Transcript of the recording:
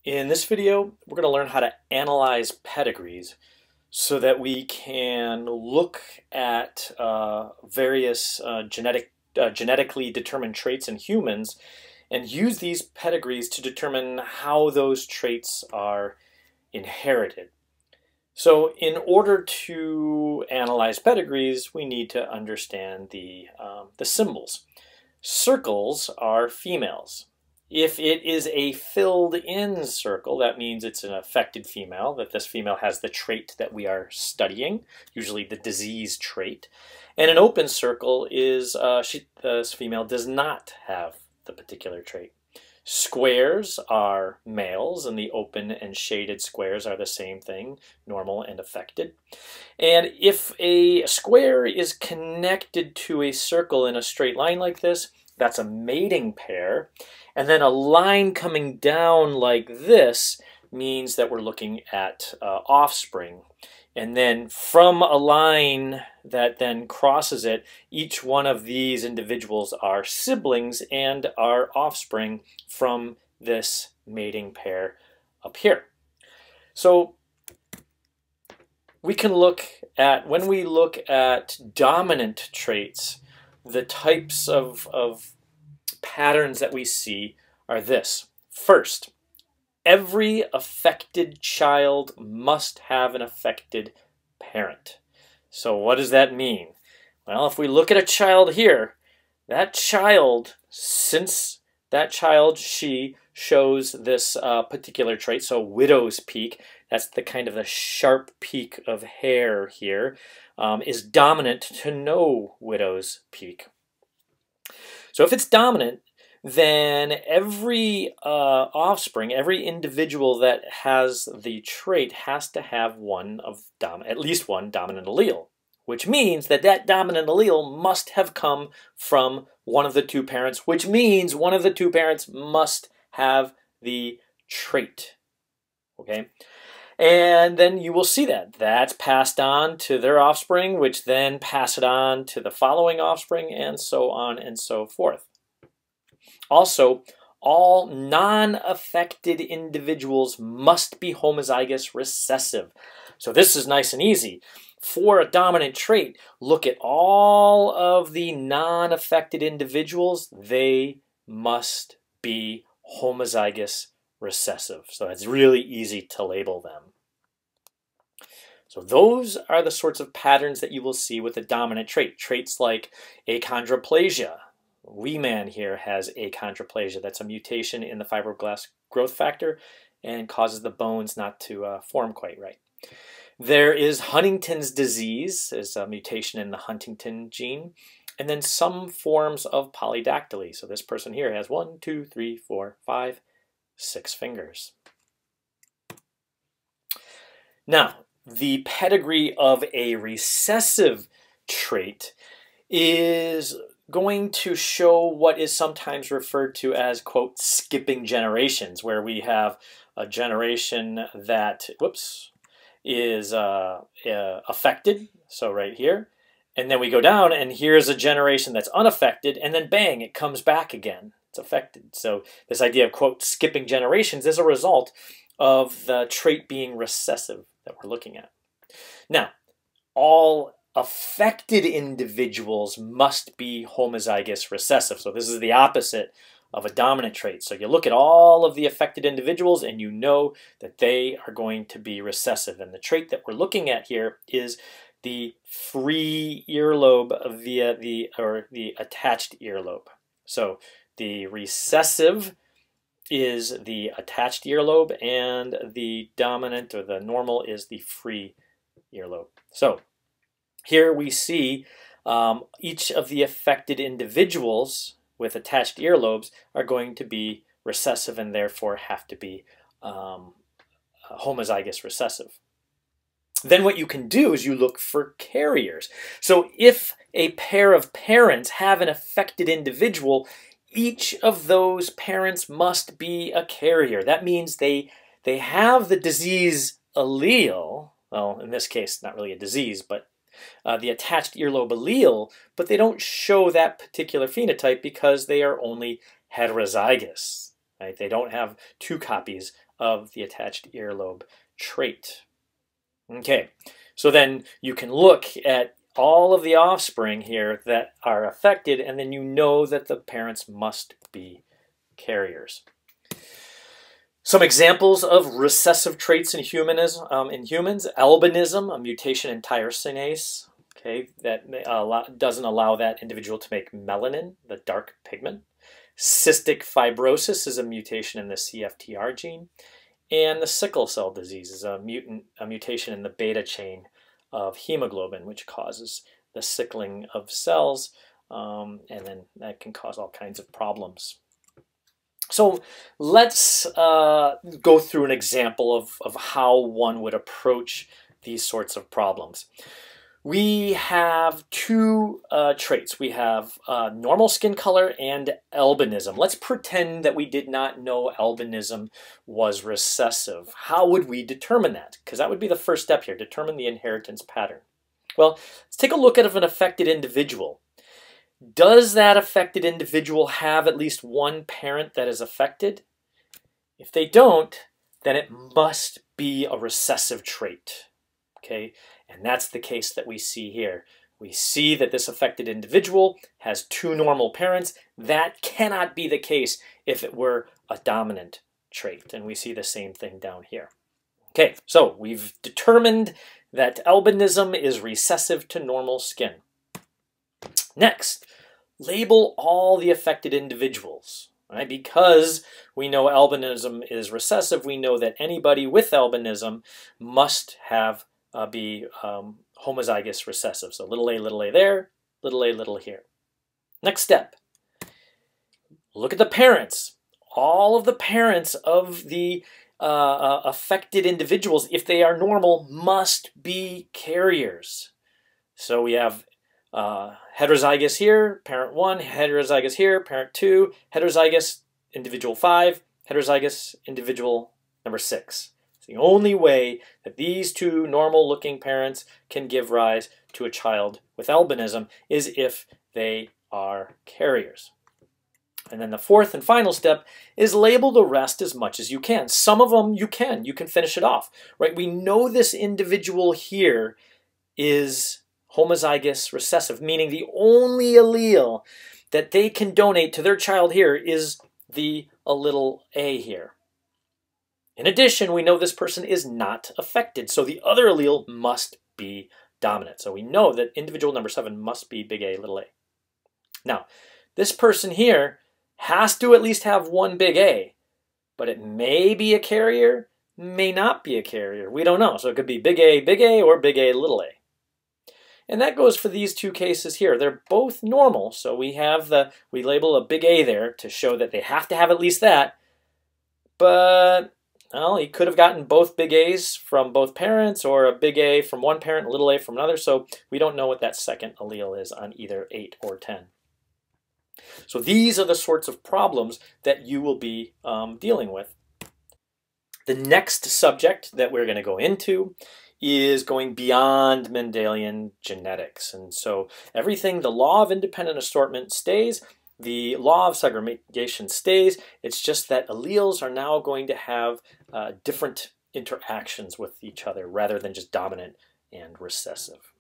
In this video, we're going to learn how to analyze pedigrees so that we can look at various genetically determined traits in humans and use these pedigrees to determine how those traits are inherited. So in order to analyze pedigrees, we need to understand the symbols. Circles are females. If it is a filled-in circle, that means it's an affected female, that this female has the trait that we are studying, usually the disease trait. And an open circle is this female does not have the particular trait. Squares are males, and the open and shaded squares are the same thing, normal and affected. And if a square is connected to a circle in a straight line like this, that's a mating pair. And then a line coming down like this means that we're looking at offspring. And then from a line that then crosses it, each one of these individuals are siblings and are offspring from this mating pair up here. So we can look at, when we look at dominant traits, the types of patterns that we see are this. First, every affected child must have an affected parent. So what does that mean? Well, if we look at a child here, that child, since that child, she shows this particular trait, so widow's peak, that's the kind of the sharp peak of hair here, is dominant to no widow's peak. So if it's dominant, then every offspring, every individual that has the trait has to have at least one dominant allele, which means that that dominant allele must have come from one of the two parents, which means one of the two parents must have the trait. Okay? And then you will see that that's passed on to their offspring, which then pass it on to the following offspring, and so on and so forth. Also, all non-affected individuals must be homozygous recessive. So this is nice and easy. For a dominant trait, look at all of the non-affected individuals. They must be homozygous recessive. So it's really easy to label them. So those are the sorts of patterns that you will see with a dominant trait. Traits like achondroplasia. Wee man here has achondroplasia. That's a mutation in the fibroblast growth factor and causes the bones not to form quite right. There is Huntington's disease. There's a mutation in the Huntington gene. And then some forms of polydactyly. So this person here has 1, 2, 3, 4, 5, 6 fingers. Now, the pedigree of a recessive trait is going to show what is sometimes referred to as, quote, skipping generations, where we have a generation that, is affected, so right here, and then we go down and here's a generation that's unaffected, and then bang, it comes back again. It's affected. So this idea of, quote, skipping generations is a result of the trait being recessive that we're looking at. Now, all affected individuals must be homozygous recessive. So this is the opposite of a dominant trait. So you look at all of the affected individuals and you know that they are going to be recessive. And the trait that we're looking at here is the free earlobe via the attached earlobe. So the recessive is the attached earlobe, and the dominant or the normal is the free earlobe. So here we see each of the affected individuals with attached earlobes are going to be recessive and therefore have to be homozygous recessive. Then what you can do is you look for carriers. So if a pair of parents have an affected individual, each of those parents must be a carrier. That means they have the disease allele, well, in this case, not really a disease, but the attached earlobe allele, but they don't show that particular phenotype because they are only heterozygous. right? They don't have two copies of the attached earlobe trait. Okay, so then you can look at all of the offspring here that are affected, and then you know that the parents must be carriers. Some examples of recessive traits in humans: albinism, a mutation in tyrosinase, okay, that doesn't allow that individual to make melanin, the dark pigment. Cystic fibrosis is a mutation in the CFTR gene. And the sickle cell disease is a mutation in the beta chain of hemoglobin, which causes the sickling of cells, and then that can cause all kinds of problems. So let's go through an example of how one would approach these sorts of problems. We have two traits. We have normal skin color and albinism. Let's pretend that we did not know albinism was recessive. How would we determine that? Because that would be the first step here, determine the inheritance pattern. Well, let's take a look at an affected individual. Does that affected individual have at least one parent that is affected? If they don't, then it must be a recessive trait. Okay, and that's the case that we see here. We see that this affected individual has two normal parents. That cannot be the case if it were a dominant trait, and we see the same thing down here. Okay, so we've determined that albinism is recessive to normal skin. Next, label all the affected individuals. Right? Because we know albinism is recessive, we know that anybody with albinism must have be homozygous recessive. So little a there, little a here. Next step, look at the parents. All of the parents of the affected individuals, if they are normal, must be carriers. So we have heterozygous here, parent 1, heterozygous here, parent 2, heterozygous individual 5, heterozygous individual number 6. It's the only way that these two normal-looking parents can give rise to a child with albinism is if they are carriers. And then the fourth and final step is label the rest as much as you can. Some of them you can finish it off, right? We know this individual here is homozygous recessive, meaning the only allele that they can donate to their child here is the little a here. In addition, we know this person is not affected, so the other allele must be dominant. So we know that individual number 7 must be big A, little a. Now, this person here has to at least have one big A, but it may be a carrier, may not be a carrier. We don't know. So it could be big A, or big A, little a. And that goes for these two cases here. They're both normal, so we label a big A there to show that they have to have at least that. But well, he could have gotten both big A's from both parents, or a big A from one parent, a little a from another, so we don't know what that second allele is on either 8 or 10. So these are the sorts of problems that you will be dealing with. The next subject that we're going to go into is going beyond Mendelian genetics. And so everything, the law of independent assortment stays, the law of segregation stays. It's just that alleles are now going to have different interactions with each other rather than just dominant and recessive.